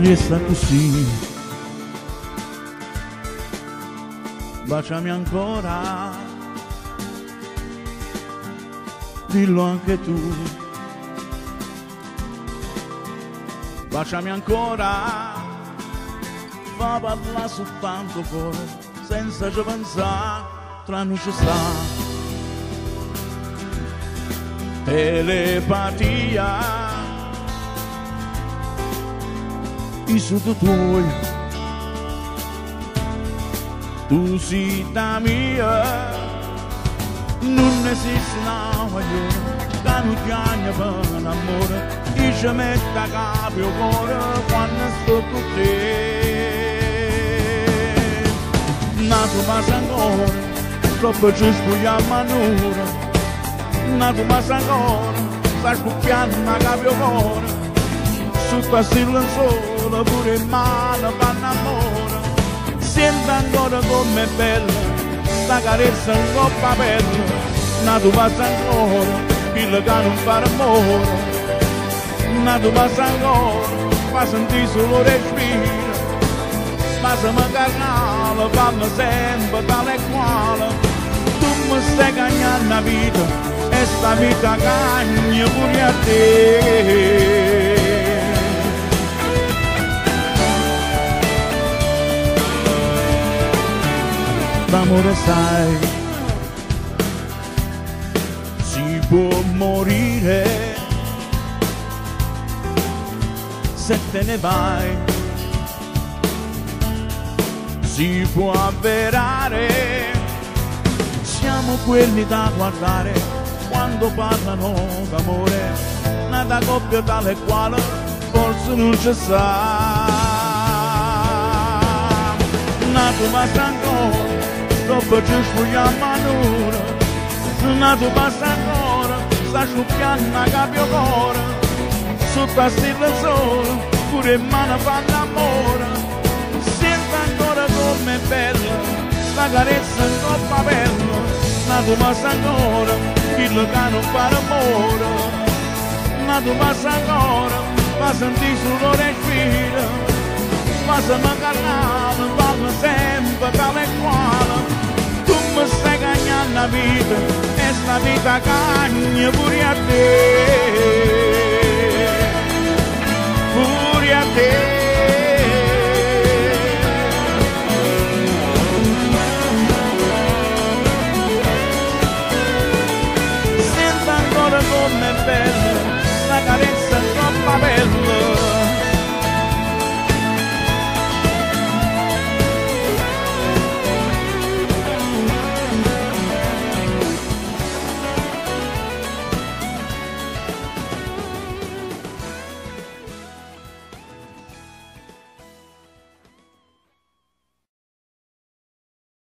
resta così. Baciami ancora, dillo anche tu. Baciami ancora, fa parlare soltanto cuore, senza ci pensare, tra noi ci sta telepatia, i sud tuoi, tu sei da mia, non esiste una maglione, che non chiagna per l'amore. Io ci metto a capo il cuore quando sto con te. Nato passa ancora, troppo ci spugliamo a un'ora. Nato passa ancora, sta spucchiando a capo il cuore. Sotto a silenzio pure in mano fanno amore. Sento ancora com'è bella, sta carezza in coppa pelle. Nato passa ancora, quello che non fa amore. Nato passa ancora, fa sentire solo respiro. Passami carnale, fammi sempre tale e quale. Tu mi stai cagnando la vita e sta vita cagna pure a te. L'amore sai, si può morire se te ne vai, si può avverare, siamo quelli da guardare quando parlano d'amore, nata coppia tale quale forse non ci sta. Nato basta ancora, dopo ci spugliamo a un'ora. Nato basta ancora, sta sciucchiando a capo il cuore. Sotto a stilla il sole, pure in mano fa l'amore. Sento ancora com'è bella, sta carezza in coppa bella. Nato basta ancora, quello che non fa l'amore. Nato basta ancora, fa sentire solo respiro. Passami carnale, fammi sempre tale e quale. Tu mi stai cagnando la vita e sta vita cagna pure a te.